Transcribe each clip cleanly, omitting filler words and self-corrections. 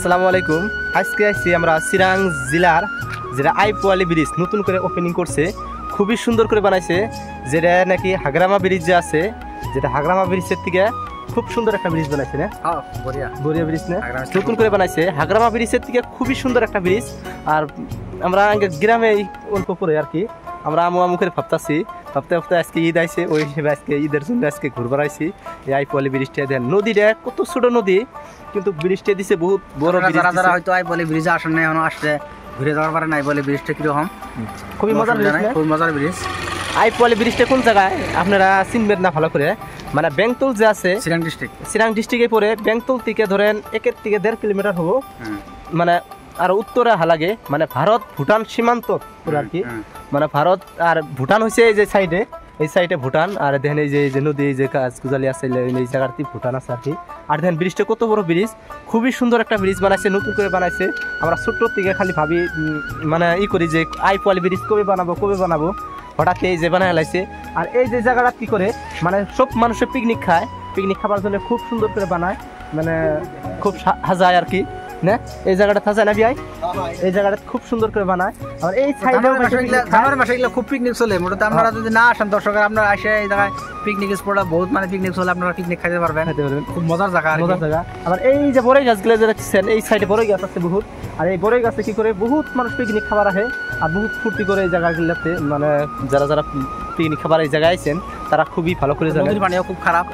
আসসালামু আলাইকুম। আজকে আসছি আমরা চিরাং জেলার যেটা আইপোয়ালি ব্রিজ নতুন করে ওপেনিং করছে, খুবই সুন্দর করে বানাইছে। যেটা নাকি হাগরামা ব্রিজ যে আছে, যেটা হাগরামা ব্রিজের থেকে খুব সুন্দর একটা ব্রিজ বানাইছে না, বড়িয়া ব্রিজ না, নতুন করে বানাইছে। হাগরামা ব্রিজের থেকে খুবই সুন্দর একটা ব্রিজ। আর আমরা গ্রামে অল্প পরে আর কি আমরা আমু করে ভাবতেছি, ভাবতে আজকে ঈদ আইছে, ওই হিসেবে আজকে ঈদের জন্য আজকে ঘুরবার আইছি। এই আইপোয়ালি ব্রিজটা দেন, নদীটা কত ছোট নদী, কিন্তু ব্রিজটা দিছে বহুত বড়। যারা হয়তো আইপোয়ালি ব্রিজে আসেন না, এখন আসতে ঘুরে যাওয়ার পারে না। আইপোয়ালি ব্রিজটা কিরকম, খুবই মজার ব্রিজ, খুবই মজার ব্রিজ। আইপোয়ালি ব্রিজটা কোন জায়গায় আপনারা চিনবেন না ভালো করে, মানে বেংতল যে আছে চিরাং ডিস্ট্রিক্টে পড়ে। বেংতল থেকে ধরেন 1 থেকে 1.5 কিলোমিটার হবো, মানে আর উত্তরে হালাগে, মানে ভারত ভুটান সীমান্ত পুরো আর কি। মানে ভারত আর ভুটান হয়েছে এই যে সাইডে, এই সাইডে ভুটান, আর দেখেন এই যে নদী যে কাজগুজালি আছে এই জায়গাতে ভুটান আছে আর কি। আর দেখেন ব্রিজটা কত বড় ব্রিজ, খুবই সুন্দর একটা ব্রিজ বানাইছে, নতুন করে বানাইছে। আমরা ছোট্ট থেকে খালি ভাবি মানে করি যে আইপোয়ালি ব্রিজ কবে বানাবো, হঠাৎ এই যে বানায় লাইছে। আর এই যে জায়গাটা কি করে, মানে সব মানুষের পিকনিক খাবার জন্য খুব সুন্দর করে বানায়, মানে খুব সাজায় আর কি না। এই জায়গাটা সাজায় না বিয়াই, এই জায়গাটা খুব সুন্দর করে বানায়। আর এই সাইডে খুব পিকনিক চলে। মোটামুটি আপনারা যদি না আসেন, দর্শক আপনারা আসে এই জায়গায় পিকনিক স্পট বহুত, মানে পিকনিক চলে, আপনারা পিকনিক খাইতে পারবেন, খুব মজার জায়গা। আবার এই যে বড়ই গাছগুলো যে দেখছেন, এই সাইডে বড়ই গাছ আছে বহুত। আর এই বড়ই গাছে কি করে বহুত মানুষ পিকনিক খাবার আসে, আর বহুত ফুর্তি করে এই জায়গাগুলোতে। মানে যারা পিকনিক খাবার এই জায়গায় আইছেন তারা খুবই ভালো করে জানে। নদীর পানিও খুব খারাপ,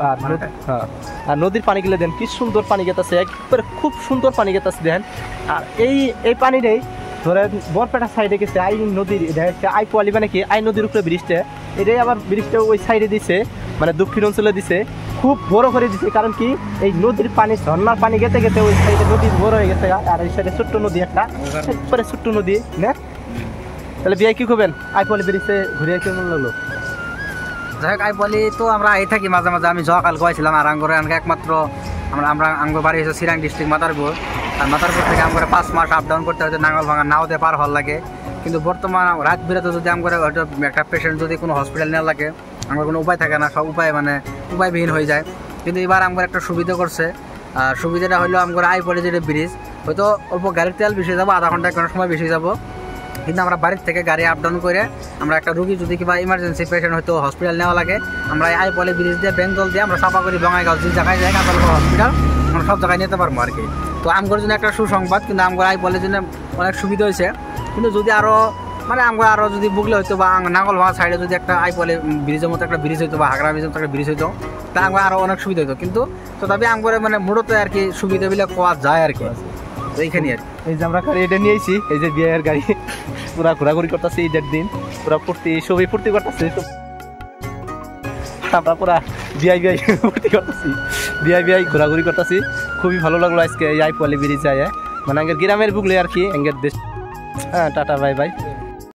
আর নদীর পানিগুলো দেন কি সুন্দর পানি গেতাছে, একবারে খুব সুন্দর পানি গেতাছে দেন। আর এই পানিটাই ধরেন বরপেটা সাইডে গেছে আই নদীর, আইপোয়ালি মানে কি আই নদীর উপরে ব্রিজটা, এটাই আবার ব্রিজটা ওই সাইডে দিছে, মানে দক্ষিণ অঞ্চলে দিছে, খুব বড় করে দিছে। কারণ কি এই নদীর পানি, ঝর্ণার পানি গেতে ওই সাইডে নদী বড় হয়ে গেছে। আর এই সাইডে ছোট্ট নদী একটা, একবারে ছোট্ট নদী না। তাহলে বিয়ে কি করবেন আইপোয়ালি ব্রিজে ঘুরে কেমন লাগলো? যাই হোক, আইপোয়ালি তো আমরা এই থাকি মাঝে মাঝে। আমি কাল গেছিলাম আর আঙ্গরে একমাত্র আমরা আঙ্গুর বাড়ি হচ্ছে চিরাং ডিস্ট্রিক্ট মাদারপুর। আর মাদারপুর থেকে আমরা 5 মাস আপ ডাউন করতে হয়তো নাঙ্গলভাঙা নাওতে পার হওয়ার লাগে। কিন্তু বর্তমান রাত বিরাতে যদি আমরা হয়তো একটা পেশেন্ট যদি কোনো হসপিটাল নেওয়া লাগে, আমার কোনো উপায় থাকে না, সব উপায়বিহীন হয়ে যায়। কিন্তু এবার আমরা একটা সুবিধা করছে। সুবিধাটা হলো আমরা আইপোয়ালি যেটা ব্রিজ, হয়তো অল্প গাড়ির তেল বেশি যাবো, আধা ঘন্টা 1 ঘন্টা সময় বেশি যাবো, কিন্তু আমরা বাড়ির থেকে গাড়ি আপ ডাউন করে আমরা একটা রুগী যদি কিংবা ইমার্জেন্সি পেশেন্ট হয়তো হসপিটাল নেওয়া লাগে, আমরা আইপোয়ালি ব্রিজ দিয়ে বেঙ্গল দিয়ে আমরা সাফা করি বঙ্গাইগাঁও যে জায়গায় যাই হসপিটাল, আমরা সব জায়গায় নিতে পারবো আর কি। তো আমার জন্য একটা সুসংবাদ, কিন্তু আমার আইপোয়ালির জন্য অনেক সুবিধা হয়েছে। কিন্তু যদি আরও মানে আমরা আরও যদি বুকলে হয়তো বা নাঙ্গলভাঙা সাইডে যদি একটা আইপোয়ালি ব্রিজের মতো একটা ব্রিজ হইতো বা হাগরা ব্রিজের মতো একটা ব্রিজ হইতো, তা আমরা আরও অনেক সুবিধা হইতো। কিন্তু তথাপি আমার মানে মূলত আর কি সুবিধাগুলো পাওয়া যায় আর কি। এইখানে আর এই যে আমরা গাড়ি এটা নিয়েছি, এই যে বিয়ের গাড়ি পুরা ঘোরাঘুরি করতেছি ঈদের দিন, পুরা সবই ফুর্তি করতেছে। আমরা পুরা বিআই ফুর্তি করতেছি, বিআই ঘোরাঘুরি করতেছি। খুবই ভালো লাগলো আজকে এই আইপোয়ালি ব্রিজ যায়, মানে গ্রামের বুকলে আর কি। Tata bye bye.